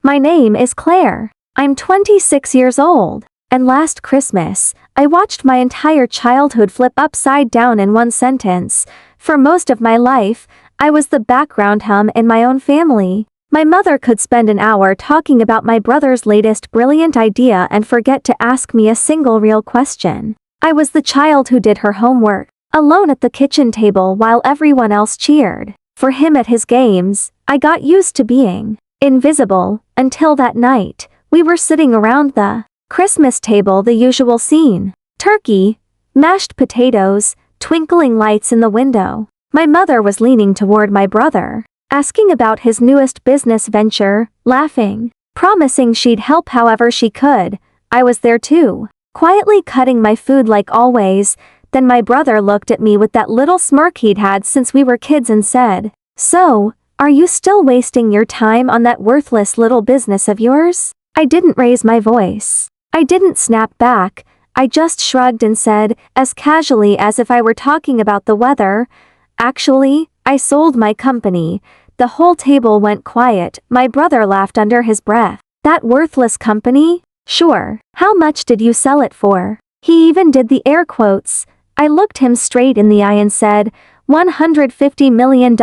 My name is Claire. I'm 26 years old. And last Christmas, I watched my entire childhood flip upside down in one sentence. For most of my life, I was the background hum in my own family. My mother could spend an hour talking about my brother's latest brilliant idea and forget to ask me a single real question. I was the child who did her homework, alone at the kitchen table while everyone else cheered for him at his games. I got used to being invisible, until that night, we were sitting around the Christmas table, the usual scene. Turkey, mashed potatoes, twinkling lights in the window. My mother was leaning toward my brother, asking about his newest business venture, laughing, promising she'd help however she could. I was there too, quietly cutting my food like always. Then my brother looked at me with that little smirk he'd had since we were kids and said, "So, are you still wasting your time on that worthless little business of yours?" I didn't raise my voice. I didn't snap back. I just shrugged and said, as casually as if I were talking about the weather, "Actually, I sold my company." The whole table went quiet. My brother laughed under his breath. "That worthless company? Sure. How much did you sell it for?" He even did the air quotes. I looked him straight in the eye and said, $150 million.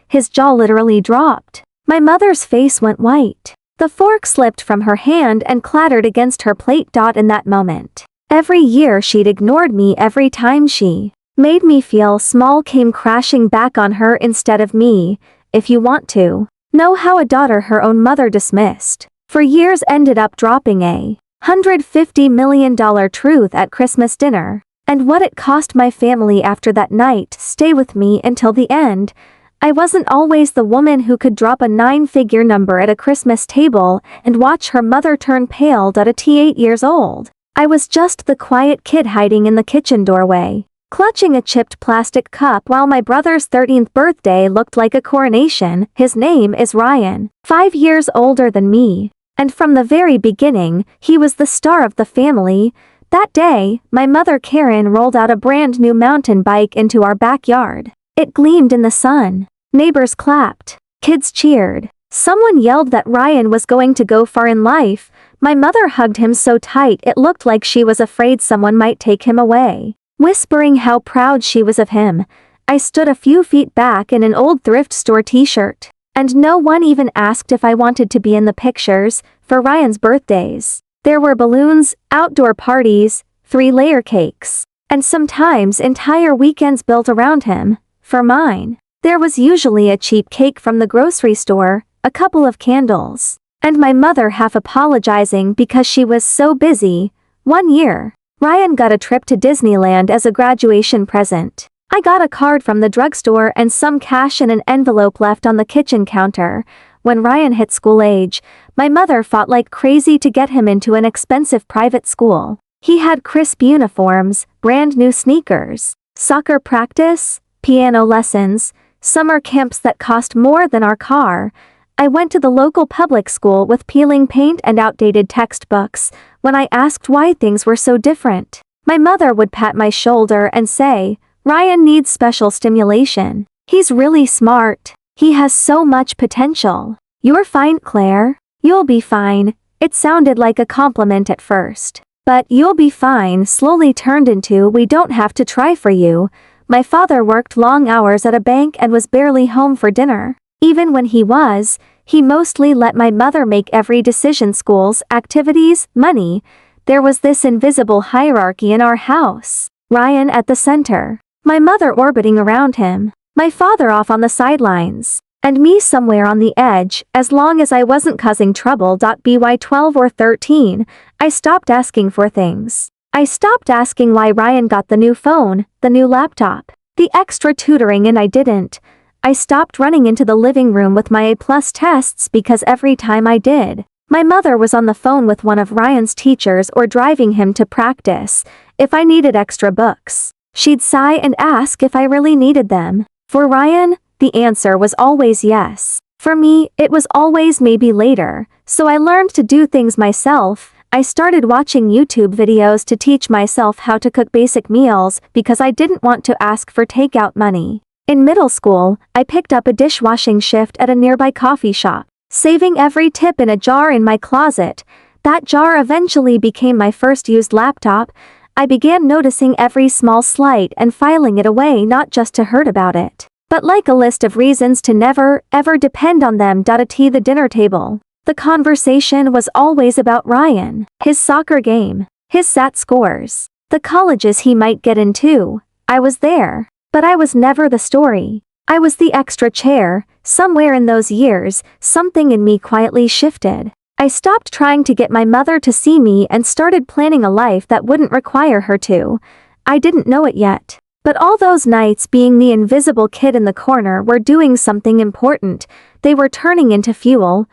His jaw literally dropped. My mother's face went white. The fork slipped from her hand and clattered against her plate. In that moment, every year she'd ignored me, every time she made me feel small, came crashing back on her instead of me. If you want to know how a daughter her own mother dismissed for years ended up dropping a $150 million truth at Christmas dinner, and what it cost my family after that night, stay with me until the end. I wasn't always the woman who could drop a 9-figure number at a Christmas table and watch her mother turn pale. At 8 years old, I was just the quiet kid hiding in the kitchen doorway, clutching a chipped plastic cup while my brother's 13th birthday looked like a coronation. His name is Ryan, 5 years older than me, and from the very beginning, he was the star of the family. That day, my mother Karen rolled out a brand new mountain bike into our backyard. It gleamed in the sun. Neighbors clapped. Kids cheered. Someone yelled that Ryan was going to go far in life. My mother hugged him so tight it looked like she was afraid someone might take him away, whispering how proud she was of him. I stood a few feet back in an old thrift store t-shirt, and no one even asked if I wanted to be in the pictures. For Ryan's birthdays, there were balloons, outdoor parties, 3-layer cakes, and sometimes entire weekends built around him. For mine, there was usually a cheap cake from the grocery store, a couple of candles, and my mother half apologizing because she was so busy. One year, Ryan got a trip to Disneyland as a graduation present. I got a card from the drugstore and some cash in an envelope left on the kitchen counter. When Ryan hit school age, my mother fought like crazy to get him into an expensive private school. He had crisp uniforms, brand new sneakers, soccer practice, piano lessons, summer camps that cost more than our car. I went to the local public school with peeling paint and outdated textbooks. When I asked why things were so different, my mother would pat my shoulder and say, "Ryan needs special stimulation. He's really smart. He has so much potential." "You're fine, Claire. You'll be fine." It sounded like a compliment at first, but "you'll be fine" slowly turned into "we don't have to try for you." My father worked long hours at a bank and was barely home for dinner. Even when he was, he mostly let my mother make every decision: schools, activities, money. There was this invisible hierarchy in our house. Ryan at the center, my mother orbiting around him, my father off on the sidelines, and me somewhere on the edge. As long as I wasn't causing trouble. By 12 or 13, I stopped asking for things. I stopped asking why Ryan got the new phone, the new laptop, the extra tutoring, and I didn't. I stopped running into the living room with my A+ tests because every time I did, my mother was on the phone with one of Ryan's teachers or driving him to practice. If I needed extra books, she'd sigh and ask if I really needed them. For Ryan, the answer was always yes. For me, it was always maybe later. So I learned to do things myself. I started watching YouTube videos to teach myself how to cook basic meals because I didn't want to ask for takeout money. In middle school, I picked up a dishwashing shift at a nearby coffee shop. saving every tip in a jar in my closet. That jar eventually became my first used laptop. I began noticing every small slight and filing it away, not just to hurt about it, but like a list of reasons to never, ever depend on them. At the dinner table, the conversation was always about Ryan, his soccer game, his SAT scores, the colleges he might get into. I was there, but I was never the story. I was the extra chair. Somewhere in those years, something in me quietly shifted. I stopped trying to get my mother to see me and started planning a life that wouldn't require her to. I didn't know it yet, but all those nights being the invisible kid in the corner were doing something important. They were turning into fuel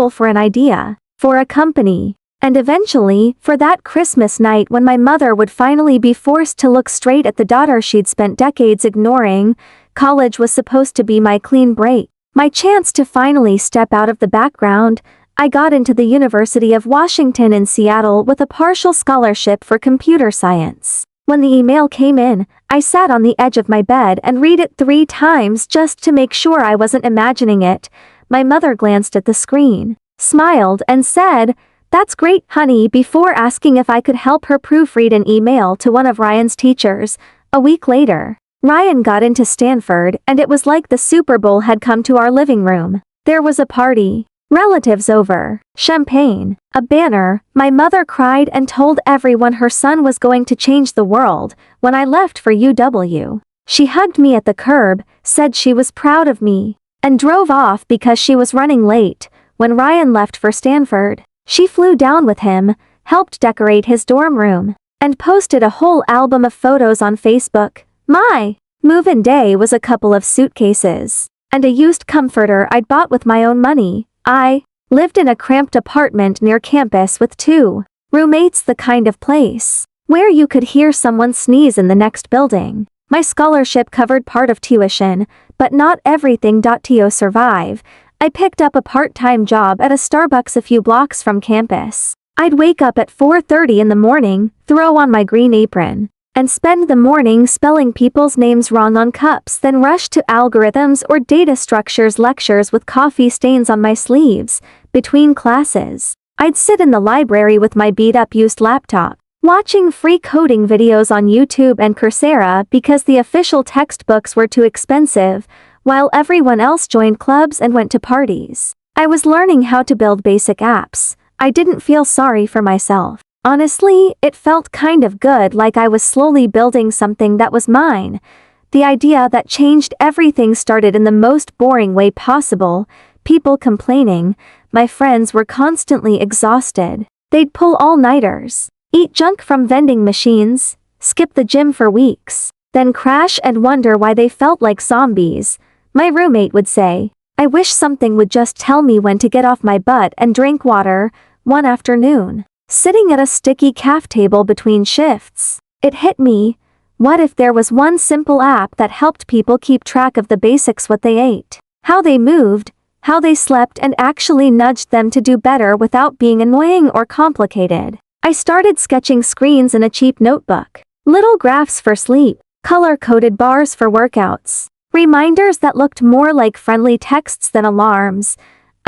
for an idea, for a company, and eventually, for that Christmas night when my mother would finally be forced to look straight at the daughter she'd spent decades ignoring. College was supposed to be my clean break, my chance to finally step out of the background. I got into the University of Washington in Seattle with a partial scholarship for computer science. When the email came in, I sat on the edge of my bed and read it 3 times just to make sure I wasn't imagining it. My mother glanced at the screen, smiled, and said, "That's great, honey," before asking if I could help her proofread an email to one of Ryan's teachers. A week later, Ryan got into Stanford, and it was like the Super Bowl had come to our living room. There was a party, relatives over, champagne, a banner. My mother cried and told everyone her son was going to change the world. When I left for UW, she hugged me at the curb, said she was proud of me, and drove off because she was running late. When Ryan left for Stanford, she flew down with him, helped decorate his dorm room, and posted a whole album of photos on Facebook. My move-in day was a couple of suitcases and a used comforter I'd bought with my own money. I lived in a cramped apartment near campus with 2 roommates, the kind of place where you could hear someone sneeze in the next building. My scholarship covered part of tuition, but not everything. To survive, I picked up a part-time job at a Starbucks a few blocks from campus. I'd wake up at 4:30 in the morning, throw on my green apron, and spend the morning spelling people's names wrong on cups, then rush to algorithms or data structures lectures with coffee stains on my sleeves. Between classes, I'd sit in the library with my beat-up used laptop, watching free coding videos on YouTube and Coursera because the official textbooks were too expensive, while everyone else joined clubs and went to parties. I was learning how to build basic apps. I didn't feel sorry for myself. Honestly, it felt kind of good, like I was slowly building something that was mine. The idea that changed everything started in the most boring way possible. People complaining. My friends were constantly exhausted. They'd pull all-nighters, eat junk from vending machines, skip the gym for weeks, then crash and wonder why they felt like zombies. My roommate would say, "I wish something would just tell me when to get off my butt and drink water." One afternoon, sitting at a sticky caf table between shifts, it hit me. What if there was one simple app that helped people keep track of the basics: what they ate, how they moved, how they slept, and actually nudged them to do better without being annoying or complicated? I started sketching screens in a cheap notebook, little graphs for sleep, color-coded bars for workouts, reminders that looked more like friendly texts than alarms.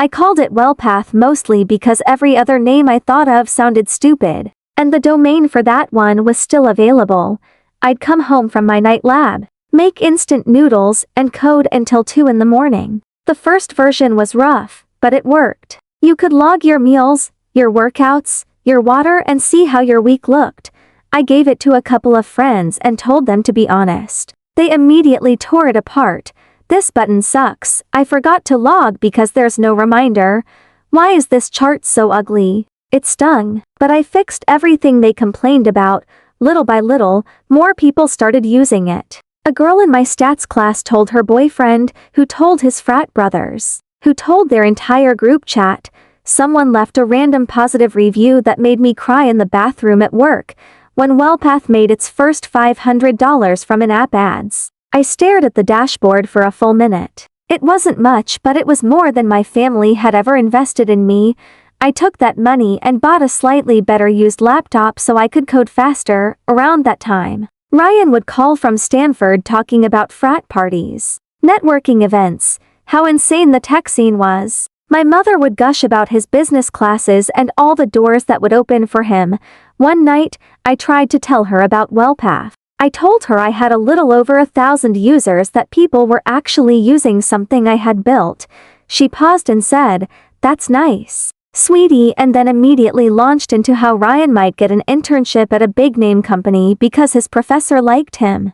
I called it WellPath mostly because every other name I thought of sounded stupid, and the domain for that one was still available. I'd come home from my night lab, make instant noodles, and code until 2 in the morning. The first version was rough, but it worked. You could log your meals, your workouts, your water, and see how your week looked. I gave it to a couple of friends and told them to be honest. They immediately tore it apart. "This button sucks. I forgot to log because there's no reminder. Why is this chart so ugly?" It stung, but I fixed everything they complained about. Little by little, more people started using it. A girl in my stats class told her boyfriend, who told his frat brothers, who told their entire group chat. Someone left a random positive review that made me cry in the bathroom at work. When WellPath made its first $500 from in-app ads, I stared at the dashboard for a full minute. It wasn't much, but it was more than my family had ever invested in me. I took that money and bought a slightly better used laptop so I could code faster. Around that time, Ryan would call from Stanford talking about frat parties, networking events, how insane the tech scene was. My mother would gush about his business classes and all the doors that would open for him. One night, I tried to tell her about WellPath. I told her I had a little over 1,000 users, that people were actually using something I had built. She paused and said, "That's nice, sweetie," and then immediately launched into how Ryan might get an internship at a big-name company because his professor liked him.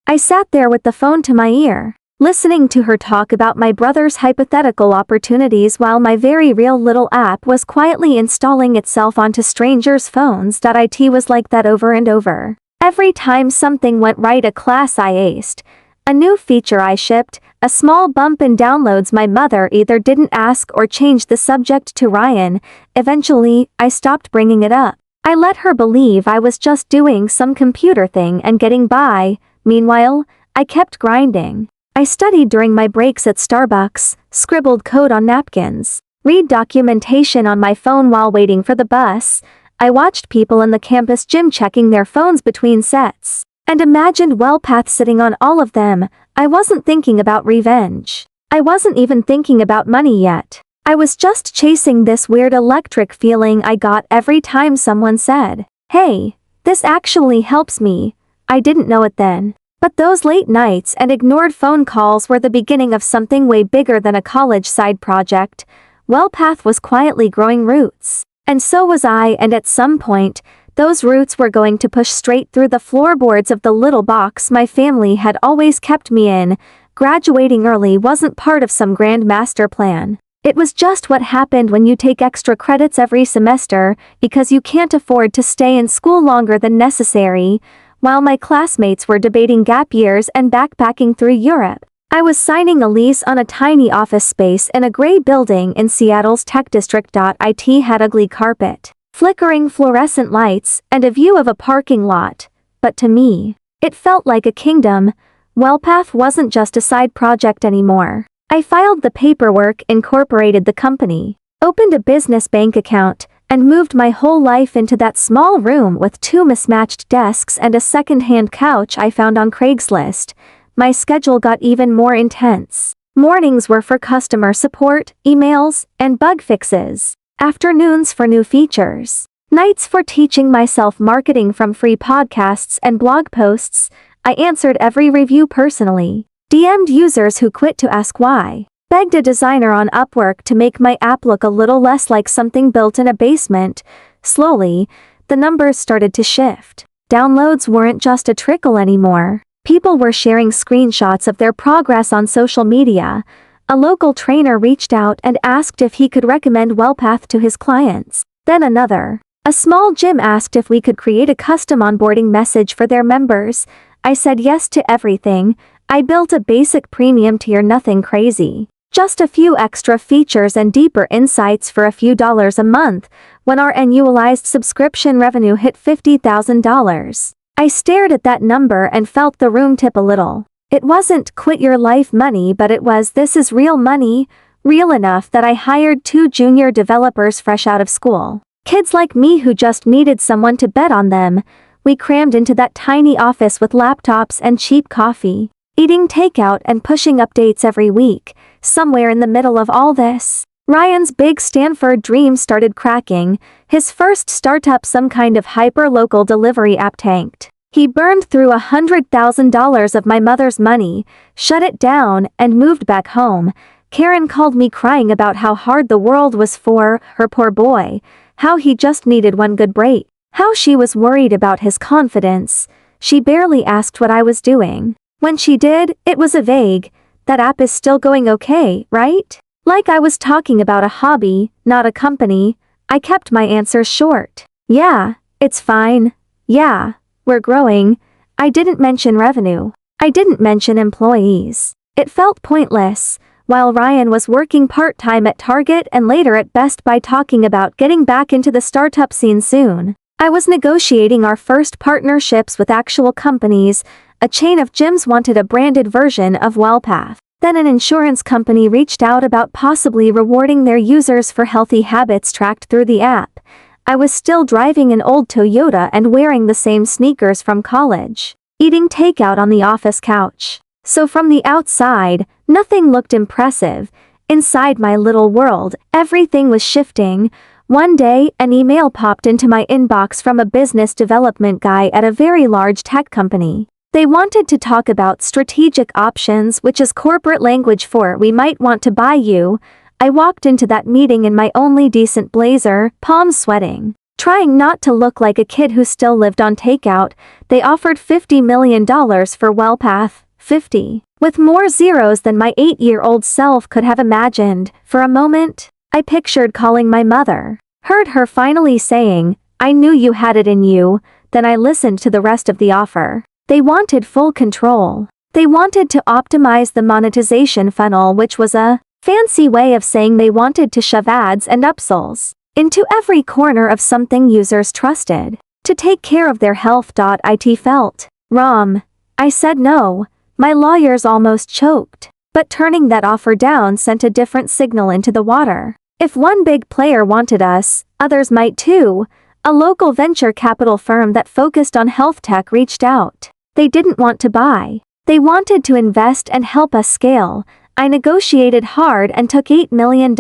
I sat there with the phone to my ear, listening to her talk about my brother's hypothetical opportunities while my very real little app was quietly installing itself onto strangers' phones. It was like that over and over. Every time something went right, a class I aced, a new feature I shipped, a small bump in downloads, my mother either didn't ask or changed the subject to Ryan. Eventually, I stopped bringing it up. I let her believe I was just doing some computer thing and getting by. Meanwhile, I kept grinding. I studied during my breaks at Starbucks, scribbled code on napkins, read documentation on my phone while waiting for the bus. I watched people in the campus gym checking their phones between sets, and imagined WellPath sitting on all of them. I wasn't thinking about revenge. I wasn't even thinking about money yet. I was just chasing this weird electric feeling I got every time someone said, "Hey, this actually helps me." I didn't know it then, but those late nights and ignored phone calls were the beginning of something way bigger than a college side project. WellPath was quietly growing roots, and so was I, and at some point, those roots were going to push straight through the floorboards of the little box my family had always kept me in. Graduating early wasn't part of some grand master plan. It was just what happened when you take extra credits every semester because you can't afford to stay in school longer than necessary. While my classmates were debating gap years and backpacking through Europe, I was signing a lease on a tiny office space in a gray building in Seattle's tech district. It had ugly carpet, flickering fluorescent lights, and a view of a parking lot, but to me, it felt like a kingdom. WellPath wasn't just a side project anymore. I filed the paperwork, incorporated the company, opened a business bank account, and moved my whole life into that small room with 2 mismatched desks and a second-hand couch I found on Craigslist. My schedule got even more intense. Mornings were for customer support, emails, and bug fixes. Afternoons for new features. Nights for teaching myself marketing from free podcasts and blog posts. I answered every review personally, DM'd users who quit to ask why, begged a designer on Upwork to make my app look a little less like something built in a basement. Slowly, the numbers started to shift. Downloads weren't just a trickle anymore. People were sharing screenshots of their progress on social media. A local trainer reached out and asked if he could recommend WellPath to his clients. Then another. A small gym asked if we could create a custom onboarding message for their members. I said yes to everything. I built a basic premium tier, nothing crazy. Just a few extra features and deeper insights for a few dollars a month. When our annualized subscription revenue hit $50,000, I stared at that number and felt the room tip a little. It wasn't quit your life money, but it was, this is real money, real enough that I hired 2 junior developers fresh out of school. Kids like me who just needed someone to bet on them. We crammed into that tiny office with laptops and cheap coffee, eating takeout and pushing updates every week. Somewhere in the middle of all this, Ryan's big Stanford dream started cracking. His first startup, some kind of hyper-local delivery app, tanked. He burned through $100,000 of my mother's money, shut it down, and moved back home. Karen called me crying about how hard the world was for her poor boy, how he just needed one good break, how she was worried about his confidence. She barely asked what I was doing. When she did, it was a vague, "That app is still going okay, right?" Like I was talking about a hobby, not a company. I kept my answers short. "Yeah, it's fine. Yeah, we're growing." I didn't mention revenue. I didn't mention employees. It felt pointless. While Ryan was working part-time at Target and later at Best Buy talking about getting back into the startup scene soon, I was negotiating our first partnerships with actual companies. A chain of gyms wanted a branded version of WellPath. Then an insurance company reached out about possibly rewarding their users for healthy habits tracked through the app. I was still driving an old Toyota and wearing the same sneakers from college, eating takeout on the office couch. So from the outside, nothing looked impressive. Inside my little world, everything was shifting. One day, an email popped into my inbox from a business development guy at a very large tech company. They wanted to talk about strategic options, which is corporate language for "we might want to buy you." I walked into that meeting in my only decent blazer, palms sweating. Trying not to look like a kid who still lived on takeout, they offered $50 million for WellPath, 50. With more zeros than my 8-year-old self could have imagined. For a moment, I pictured calling my mother. Heard her finally saying, "I knew you had it in you." Then I listened to the rest of the offer. They wanted full control. They wanted to optimize the monetization funnel, which was a fancy way of saying they wanted to shove ads and upsells into every corner of something users trusted. To take care of their health. It felt wrong. I said no. My lawyers almost choked. But turning that offer down sent a different signal into the water. If one big player wanted us, others might too. A local venture capital firm that focused on health tech reached out. They didn't want to buy. They wanted to invest and help us scale. I negotiated hard and took $8 million.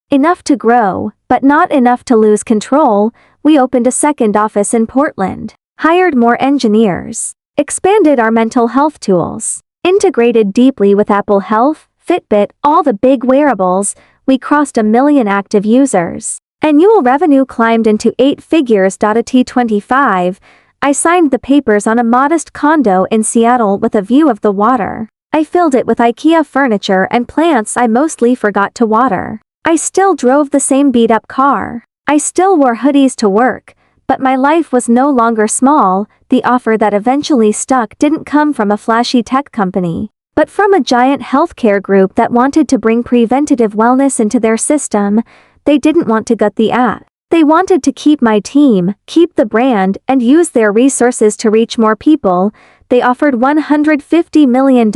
Enough to grow, but not enough to lose control. We opened a second office in Portland, hired more engineers, expanded our mental health tools, integrated deeply with Apple Health, Fitbit, all the big wearables. We crossed 1 million active users. Annual revenue climbed into 8 figures. At T25, I signed the papers on a modest condo in Seattle with a view of the water. I filled it with IKEA furniture and plants I mostly forgot to water. I still drove the same beat-up car. I still wore hoodies to work, but my life was no longer small. The offer that eventually stuck didn't come from a flashy tech company, but from a giant healthcare group that wanted to bring preventative wellness into their system. They didn't want to gut the app. They wanted to keep my team, keep the brand, and use their resources to reach more people. They offered $150 million.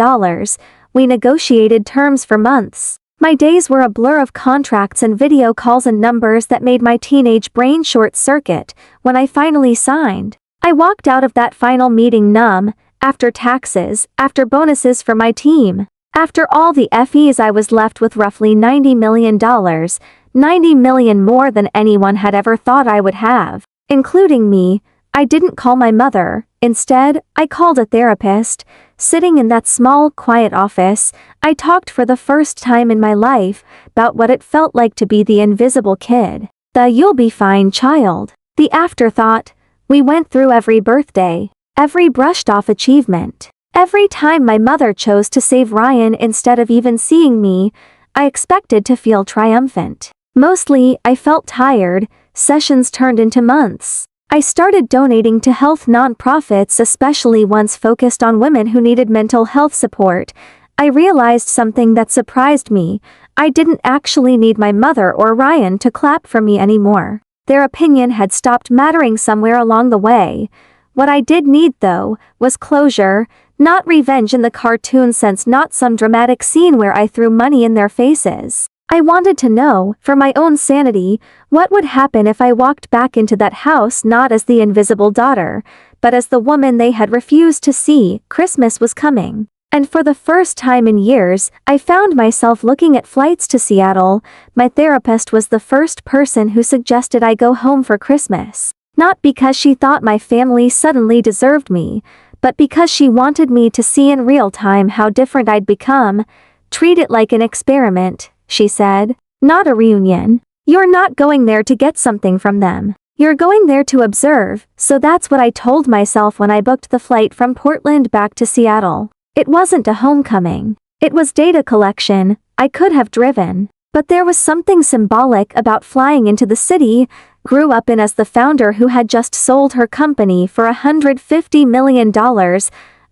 We negotiated terms for months. My days were a blur of contracts and video calls and numbers that made my teenage brain short-circuit. When I finally signed, I walked out of that final meeting numb. After taxes, after bonuses for my team, after all the fees, I was left with roughly $90 million. $90 million more than anyone had ever thought I would have, including me. I didn't call my mother. Instead, I called a therapist. Sitting in that small, quiet office, I talked for the first time in my life about what it felt like to be the invisible kid. The "you'll be fine" child. The afterthought. We went through every birthday, every brushed-off achievement. Every time my mother chose to save Ryan instead of even seeing me, I expected to feel triumphant. Mostly, I felt tired. Sessions turned into months. I started donating to health nonprofits, especially ones focused on women who needed mental health support. I realized something that surprised me. I didn't actually need my mother or Ryan to clap for me anymore. Their opinion had stopped mattering somewhere along the way. What I did need, though, was closure. Not revenge in the cartoon sense, not some dramatic scene where I threw money in their faces. I wanted to know, for my own sanity, what would happen if I walked back into that house not as the invisible daughter, but as the woman they had refused to see. Christmas was coming, and for the first time in years, I found myself looking at flights to Seattle. My therapist was the first person who suggested I go home for Christmas, not because she thought my family suddenly deserved me, but because she wanted me to see in real time how different I'd become. Treat it like an experiment, she said, not a reunion. You're not going there to get something from them. You're going there to observe. So that's what I told myself when I booked the flight from Portland back to Seattle. It wasn't a homecoming. It was data collection. I could have driven, but there was something symbolic about flying into the city. Grew up in as the founder who had just sold her company for $150 million.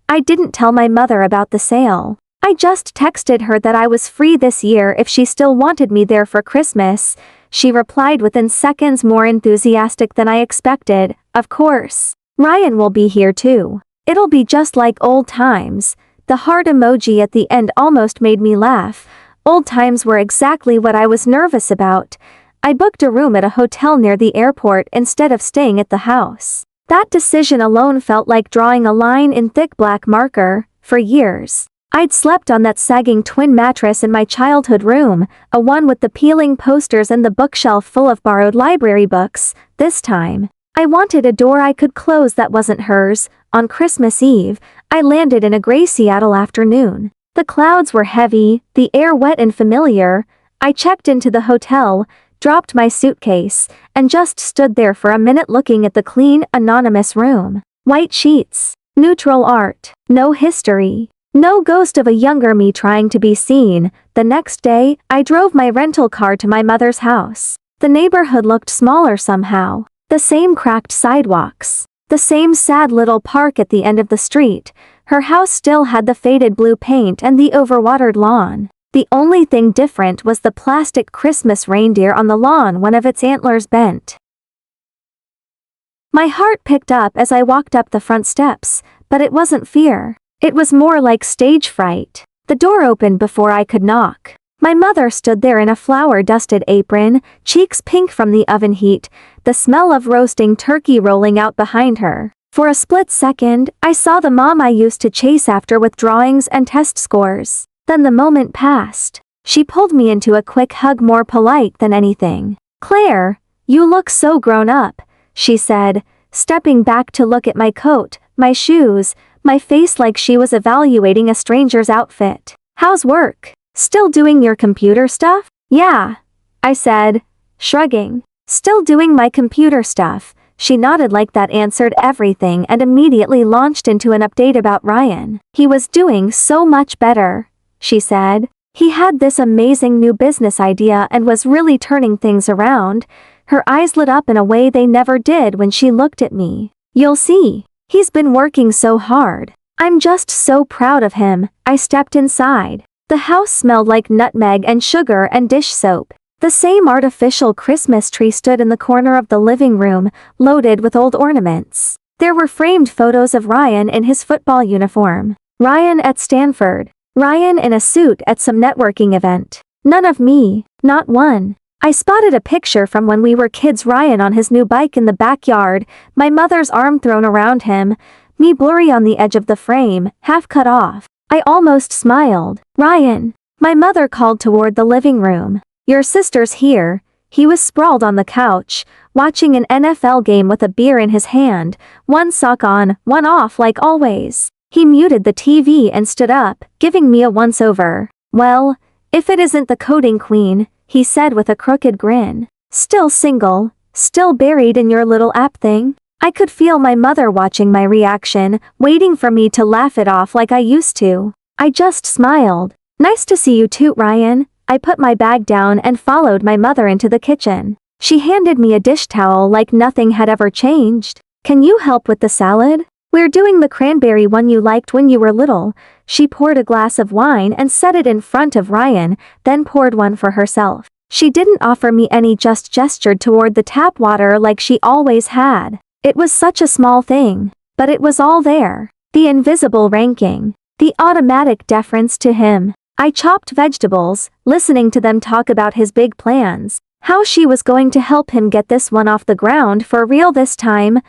I didn't tell my mother about the sale. I just texted her that I was free this year if she still wanted me there for Christmas. She replied within seconds, more enthusiastic than I expected. Of course. Ryan will be here too. It'll be just like old times. The heart emoji at the end almost made me laugh. Old times were exactly what I was nervous about. I booked a room at a hotel near the airport instead of staying at the house. That decision alone felt like drawing a line in thick black marker. for years. I'd slept on that sagging twin mattress in my childhood room, a one with the peeling posters and the bookshelf full of borrowed library books. This time, I wanted a door I could close that wasn't hers. On Christmas Eve, I landed in a gray Seattle afternoon. The clouds were heavy, the air wet and familiar. I checked into the hotel, dropped my suitcase, and just stood there for a minute looking at the clean, anonymous room. White sheets, neutral art, no history. No ghost of a younger me trying to be seen. The next day, I drove my rental car to my mother's house. The neighborhood looked smaller somehow. The same cracked sidewalks. The same sad little park at the end of the street. Her house still had the faded blue paint and the overwatered lawn. The only thing different was the plastic Christmas reindeer on the lawn, one of its antlers bent. My heart picked up as I walked up the front steps, but it wasn't fear. It was more like stage fright. The door opened before I could knock. My mother stood there in a flour-dusted apron, cheeks pink from the oven heat, the smell of roasting turkey rolling out behind her. For a split second, I saw the mom I used to chase after with drawings and test scores. Then the moment passed. She pulled me into a quick hug, more polite than anything. "Claire, you look so grown up," she said, stepping back to look at my coat, my shoes, my face like she was evaluating a stranger's outfit. "How's work? Still doing your computer stuff?" "Yeah," I said, shrugging. "Still doing my computer stuff." She nodded like that answered everything and immediately launched into an update about Ryan. "He was doing so much better," she said. "He had this amazing new business idea and was really turning things around." Her eyes lit up in a way they never did when she looked at me. "You'll see. He's been working so hard. I'm just so proud of him." I stepped inside. The house smelled like nutmeg and sugar and dish soap. The same artificial Christmas tree stood in the corner of the living room, loaded with old ornaments. There were framed photos of Ryan in his football uniform, Ryan at Stanford, Ryan in a suit at some networking event. None of me, not one. I spotted a picture from when we were kids, Ryan on his new bike in the backyard, my mother's arm thrown around him, me blurry on the edge of the frame, half cut off. I almost smiled. "Ryan," my mother called toward the living room. "Your sister's here." He was sprawled on the couch, watching an NFL game with a beer in his hand, one sock on, one off like always. He muted the TV and stood up, giving me a once-over. "Well, if it isn't the coding queen," he said with a crooked grin. "Still single? Still buried in your little app thing?" I could feel my mother watching my reaction, waiting for me to laugh it off like I used to. I just smiled. "Nice to see you too, Ryan." I put my bag down and followed my mother into the kitchen. She handed me a dish towel like nothing had ever changed. "Can you help with the salad? We're doing the cranberry one you liked when you were little." She poured a glass of wine and set it in front of Ryan, then poured one for herself. She didn't offer me any, just gestured toward the tap water like she always had. It was such a small thing, but it was all there. The invisible ranking. The automatic deference to him. I chopped vegetables, listening to them talk about his big plans, how she was going to help him get this one off the ground for real this time.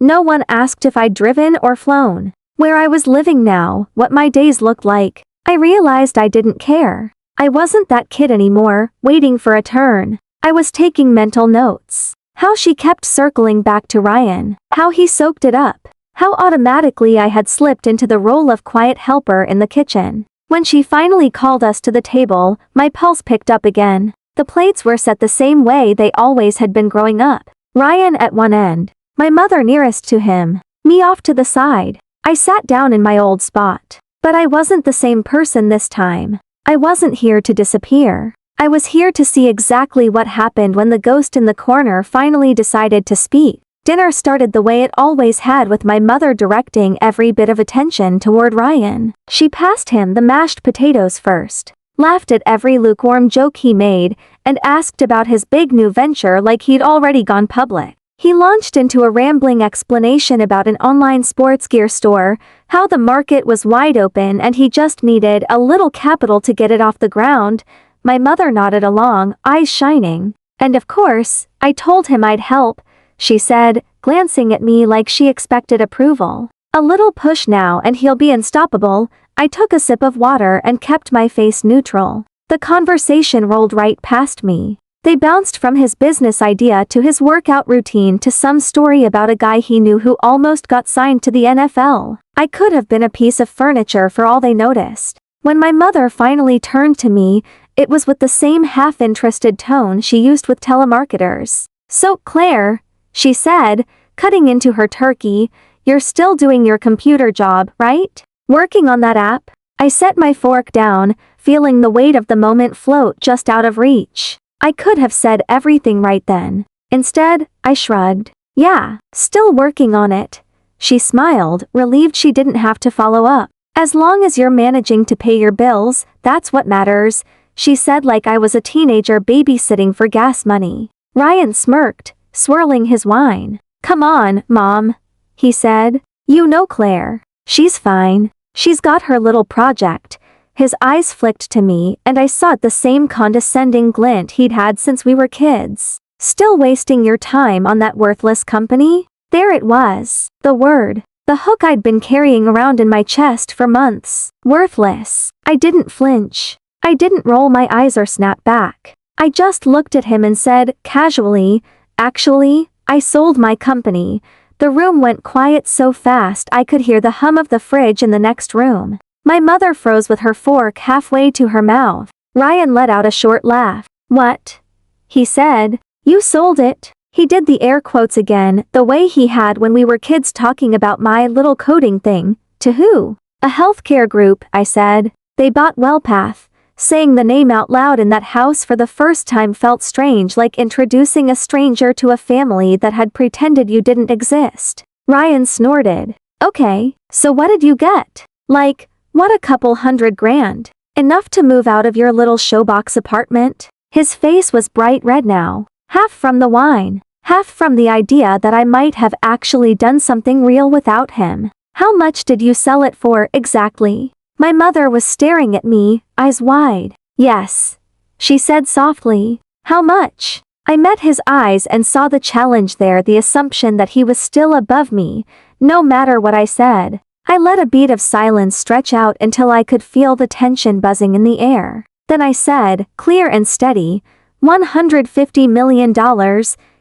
No one asked if I'd driven or flown, where I was living now, what my days looked like. I realized I didn't care. I wasn't that kid anymore, waiting for a turn. I was taking mental notes. How she kept circling back to Ryan, how he soaked it up, how automatically I had slipped into the role of quiet helper in the kitchen. When she finally called us to the table, my pulse picked up again. The plates were set the same way they always had been growing up. Ryan at one end, my mother nearest to him, me off to the side. I sat down in my old spot. But I wasn't the same person this time. I wasn't here to disappear. I was here to see exactly what happened when the ghost in the corner finally decided to speak. Dinner started the way it always had, with my mother directing every bit of attention toward Ryan. She passed him the mashed potatoes first, laughed at every lukewarm joke he made, and asked about his big new venture like he'd already gone public. He launched into a rambling explanation about an online sports gear store, how the market was wide open and he just needed a little capital to get it off the ground. My mother nodded along, eyes shining. "And of course, I told him I'd help," she said, glancing at me like she expected approval. A little push now and he'll be unstoppable. I took a sip of water and kept my face neutral. The conversation rolled right past me. They bounced from his business idea to his workout routine to some story about a guy he knew who almost got signed to the NFL. I could have been a piece of furniture for all they noticed. When my mother finally turned to me, it was with the same half-interested tone she used with telemarketers. "So, Claire," she said, cutting into her turkey, "you're still doing your computer job, right? Working on that app?" I set my fork down, feeling the weight of the moment float just out of reach. I could have said everything right then. Instead, I shrugged. "Yeah, still working on it." She smiled, relieved she didn't have to follow up. "As long as you're managing to pay your bills, that's what matters," she said like I was a teenager babysitting for gas money. Ryan smirked, swirling his wine. "Come on, Mom," he said. "You know Claire. She's fine. She's got her little project." His eyes flicked to me, and I saw the same condescending glint he'd had since we were kids. "Still wasting your time on that worthless company?" There it was. The word. The hook I'd been carrying around in my chest for months. Worthless. I didn't flinch. I didn't roll my eyes or snap back. I just looked at him and said, casually, "Actually, I sold my company." The room went quiet so fast I could hear the hum of the fridge in the next room. My mother froze with her fork halfway to her mouth. Ryan let out a short laugh. "What?" he said. "You sold it?" He did the air quotes again, the way he had when we were kids talking about my little coding thing. "To who?" "A healthcare group," I said. "They bought WellPath." Saying the name out loud in that house for the first time felt strange, like introducing a stranger to a family that had pretended you didn't exist. Ryan snorted. "Okay, so what did you get? Like, what, a couple $100,000? Enough to move out of your little showbox apartment?" His face was bright red now, half from the wine, half from the idea that I might have actually done something real without him. "How much did you sell it for, exactly?" My mother was staring at me, eyes wide. "Yes," she said softly. "How much?" I met his eyes and saw the challenge there, the assumption that he was still above me, no matter what I said. I let a beat of silence stretch out until I could feel the tension buzzing in the air. Then I said, clear and steady, $150 million.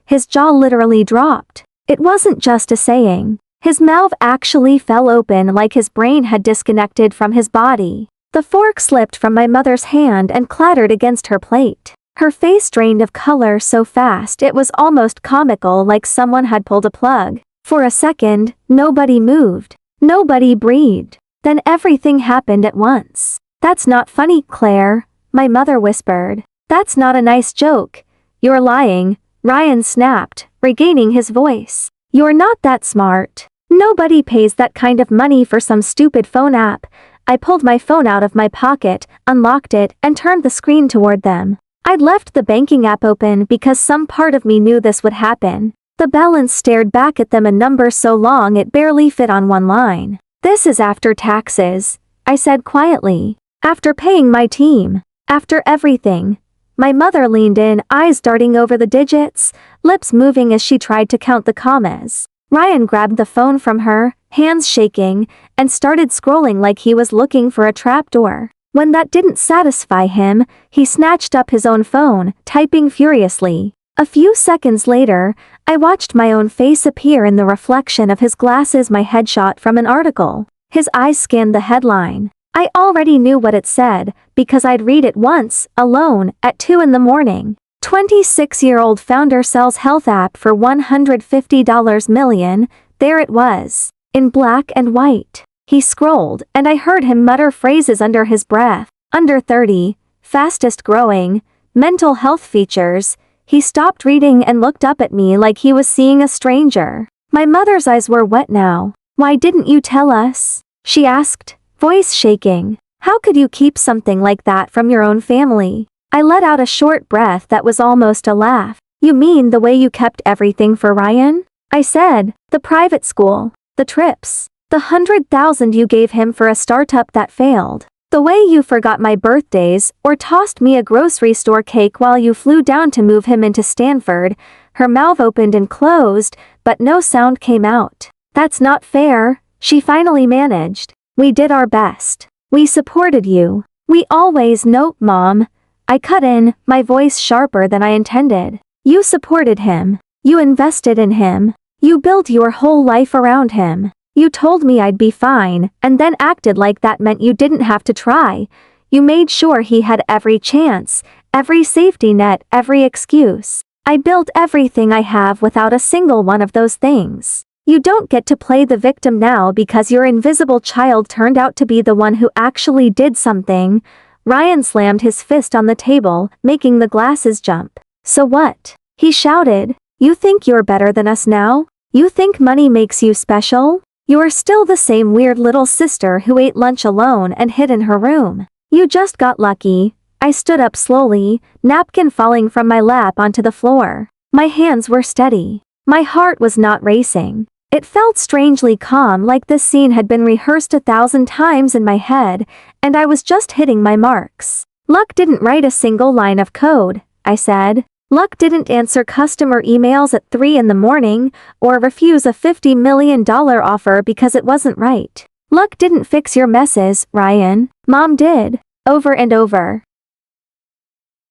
His jaw literally dropped. It wasn't just a saying. His mouth actually fell open, like his brain had disconnected from his body. The fork slipped from my mother's hand and clattered against her plate. Her face drained of color so fast it was almost comical, like someone had pulled a plug. For a second, nobody moved. Nobody breathed. Then everything happened at once. "That's not funny, Claire," my mother whispered. "That's not a nice joke." "You're lying," Ryan snapped, regaining his voice. "You're not that smart. Nobody pays that kind of money for some stupid phone app." I pulled my phone out of my pocket, unlocked it, and turned the screen toward them. I'd left the banking app open because some part of me knew this would happen. The balance stared back at them, a number so long it barely fit on one line. "This is after taxes," I said quietly. "After paying my team. After everything." My mother leaned in, eyes darting over the digits, lips moving as she tried to count the commas. Ryan grabbed the phone from her, hands shaking, and started scrolling like he was looking for a trapdoor. When that didn't satisfy him, he snatched up his own phone, typing furiously. A few seconds later, I watched my own face appear in the reflection of his glasses, my headshot from an article. His eyes scanned the headline. I already knew what it said, because I'd read it once, alone, at 2 in the morning. 26-year-old founder sells health app for $150 million. There it was, in black and white. He scrolled, and I heard him mutter phrases under his breath. Under 30, fastest growing, mental health features. He stopped reading and looked up at me like he was seeing a stranger. My mother's eyes were wet now. "Why didn't you tell us?" she asked, voice shaking. "How could you keep something like that from your own family?" I let out a short breath that was almost a laugh. "You mean the way you kept everything for Ryan?" I said. "The private school, the trips, the $100,000 you gave him for a startup that failed. The way you forgot my birthdays, or tossed me a grocery store cake while you flew down to move him into Stanford." Her mouth opened and closed, but no sound came out. "That's not fair," she finally managed. We did our best. We supported you. We always. Nope, Mom. I cut in, my voice sharper than I intended. You supported him. You invested in him. You built your whole life around him. You told me I'd be fine, and then acted like that meant you didn't have to try. You made sure he had every chance, every safety net, every excuse. I built everything I have without a single one of those things. You don't get to play the victim now because your invisible child turned out to be the one who actually did something. Ryan slammed his fist on the table, making the glasses jump. So what? He shouted. You think you're better than us now? You think money makes you special? You're still the same weird little sister who ate lunch alone and hid in her room. You just got lucky. I stood up slowly, napkin falling from my lap onto the floor. My hands were steady. My heart was not racing. It felt strangely calm, like this scene had been rehearsed 1,000 times in my head, and I was just hitting my marks. Luck didn't write a single line of code, I said. Luck didn't answer customer emails at 3 in the morning, or refuse a $50 million offer because it wasn't right. Luck didn't fix your messes, Ryan. Mom did. Over and over.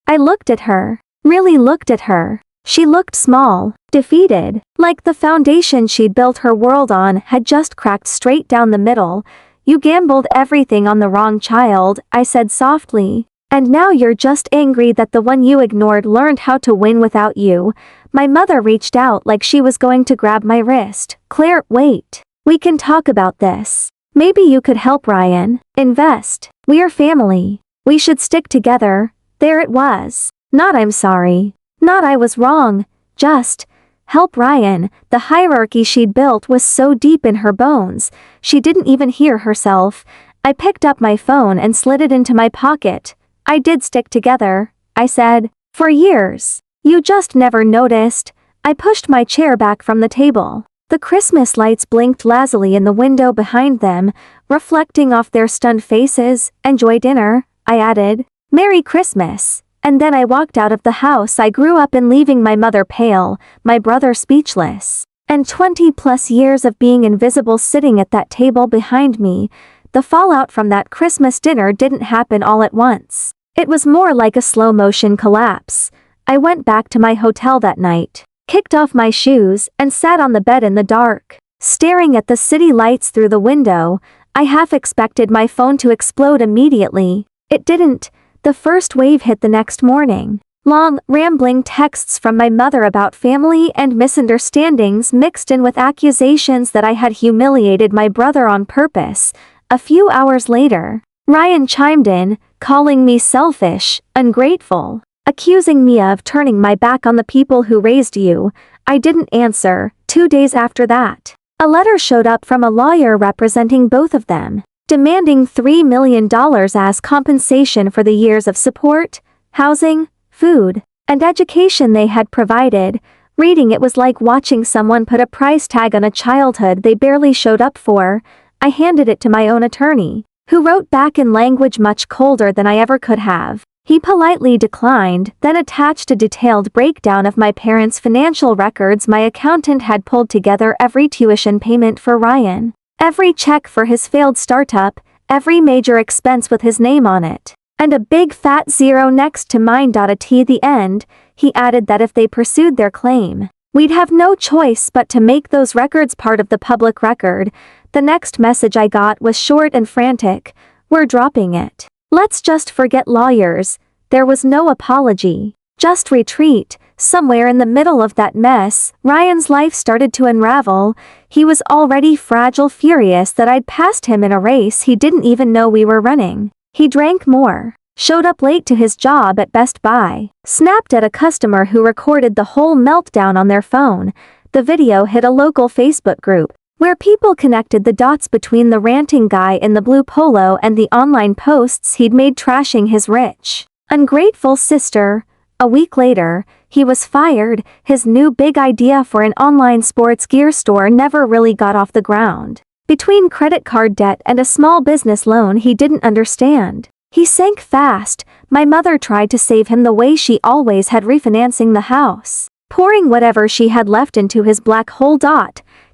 I looked at her. Really looked at her. She looked small, defeated, like the foundation she'd built her world on had just cracked straight down the middle. You gambled everything on the wrong child, I said softly. And now you're just angry that the one you ignored learned how to win without you. My mother reached out like she was going to grab my wrist. Claire, wait. We can talk about this. Maybe you could help Ryan. Invest. We're family. We should stick together. There it was. Not I'm sorry. Not I was wrong. Just help Ryan. The hierarchy she'd built was so deep in her bones, she didn't even hear herself. I picked up my phone and slid it into my pocket. I did stick together, I said. For years. You just never noticed. I pushed my chair back from the table. The Christmas lights blinked lazily in the window behind them, reflecting off their stunned faces. Enjoy dinner, I added. Merry Christmas. And then I walked out of the house I grew up in, leaving my mother pale, my brother speechless, and 20+ years of being invisible sitting at that table behind me. The fallout from that Christmas dinner didn't happen all at once. It was more like a slow-motion collapse. I went back to my hotel that night, kicked off my shoes, and sat on the bed in the dark, staring at the city lights through the window. I half expected my phone to explode immediately. It didn't. The first wave hit the next morning. Long, rambling texts from my mother about family and misunderstandings mixed in with accusations that I had humiliated my brother on purpose. A few hours later, Ryan chimed in, calling me selfish, ungrateful, accusing me of turning my back on the people who raised you. I didn't answer. 2 days after that, a letter showed up from a lawyer representing both of them, demanding $3 million as compensation for the years of support, housing, food, and education they had provided. Reading it was like watching someone put a price tag on a childhood they barely showed up for. I handed it to my own attorney, who wrote back in language much colder than I ever could have. He politely declined, then attached a detailed breakdown of my parents' financial records. My accountant had pulled together every tuition payment for Ryan, every check for his failed startup, every major expense with his name on it, and a big fat zero next to mine. At the end, he added that if they pursued their claim, we'd have no choice but to make those records part of the public record. The next message I got was short and frantic. We're dropping it. Let's just forget lawyers. There was no apology, just retreat. Somewhere in the middle of that mess, Ryan's life started to unravel. He was already fragile, furious that I'd passed him in a race he didn't even know we were running. He drank more, showed up late to his job at Best Buy, snapped at a customer who recorded the whole meltdown on their phone. The video hit a local Facebook group, where people connected the dots between the ranting guy in the blue polo and the online posts he'd made trashing his rich, ungrateful sister. A week later, he was fired. His new big idea for an online sports gear store never really got off the ground. Between credit card debt and a small business loan he didn't understand, he sank fast. My mother tried to save him the way she always had, refinancing the house, pouring whatever she had left into his black hole.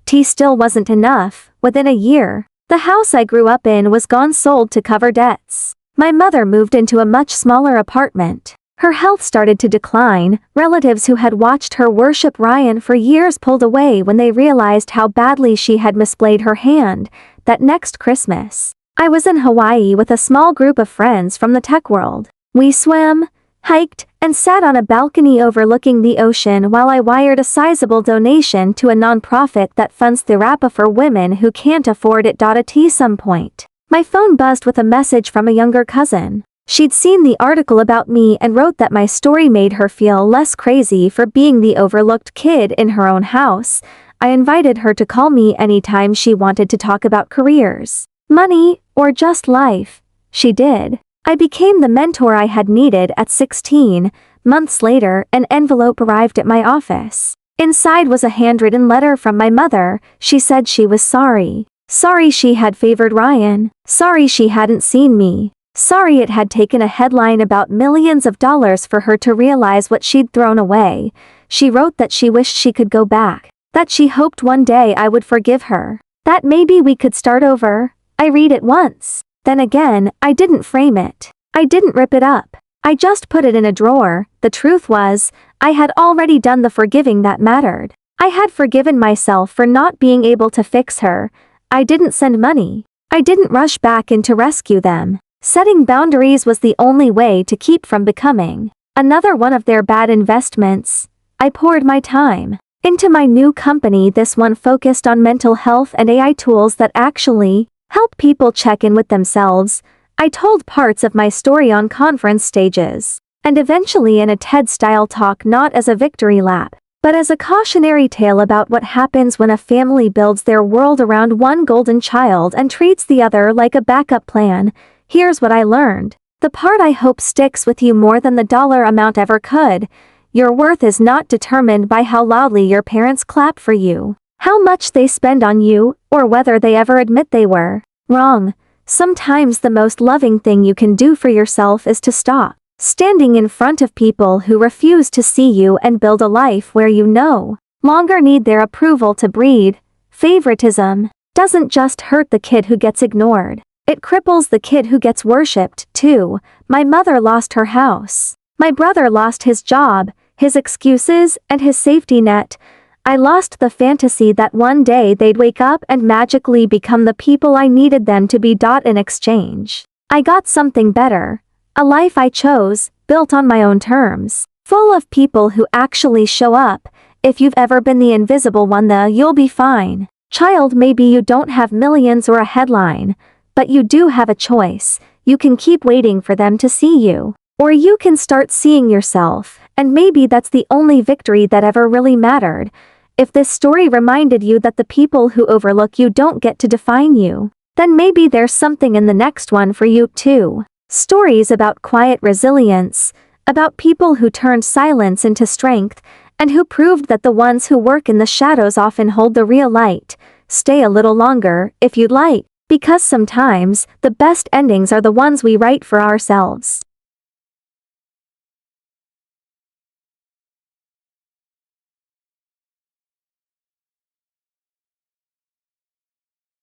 Tea still wasn't enough. Within a year, the house I grew up in was gone, sold to cover debts. My mother moved into a much smaller apartment. Her health started to decline. Relatives who had watched her worship Ryan for years pulled away when they realized how badly she had misplayed her hand. That next Christmas, I was in Hawaii with a small group of friends from the tech world. We swam, hiked, and sat on a balcony overlooking the ocean while I wired a sizable donation to a nonprofit that funds therapy for women who can't afford it. At some point, my phone buzzed with a message from a younger cousin. She'd seen the article about me and wrote that my story made her feel less crazy for being the overlooked kid in her own house. I invited her to call me anytime she wanted to talk about careers, money, or just life. She did. I became the mentor I had needed at 16. Months later, an envelope arrived at my office. Inside was a handwritten letter from my mother. She said she was sorry. Sorry she had favored Ryan. Sorry she hadn't seen me. Sorry it had taken a headline about millions of dollars for her to realize what she'd thrown away. She wrote that she wished she could go back, that she hoped one day I would forgive her, that maybe we could start over. I read it once. Then again, I didn't frame it. I didn't rip it up. I just put it in a drawer. The truth was, I had already done the forgiving that mattered. I had forgiven myself for not being able to fix her. I didn't send money. I didn't rush back in to rescue them. Setting boundaries was the only way to keep from becoming another one of their bad investments. I poured my time into my new company, this one focused on mental health and AI tools that actually help people check in with themselves. I told parts of my story on conference stages, and eventually in a TED-style talk, not as a victory lap, but as a cautionary tale about what happens when a family builds their world around one golden child and treats the other like a backup plan. Here's what I learned. The part I hope sticks with you more than the dollar amount ever could. Your worth is not determined by how loudly your parents clap for you, how much they spend on you, or whether they ever admit they were wrong. Sometimes the most loving thing you can do for yourself is to stop standing in front of people who refuse to see you and build a life where you no longer need their approval to breathe. Favoritism doesn't just hurt the kid who gets ignored. It cripples the kid who gets worshipped, too. My mother lost her house. My brother lost his job, his excuses, and his safety net. I lost the fantasy that one day they'd wake up and magically become the people I needed them to be. In exchange, I got something better. A life I chose, built on my own terms, full of people who actually show up. If you've ever been the invisible one, you'll be fine. Child, maybe you don't have millions or a headline, but you do have a choice. You can keep waiting for them to see you, or you can start seeing yourself, and maybe that's the only victory that ever really mattered. If this story reminded you that the people who overlook you don't get to define you, then maybe there's something in the next one for you too. Stories about quiet resilience, about people who turned silence into strength, and who proved that the ones who work in the shadows often hold the real light. Stay a little longer, if you'd like. Because sometimes, the best endings are the ones we write for ourselves.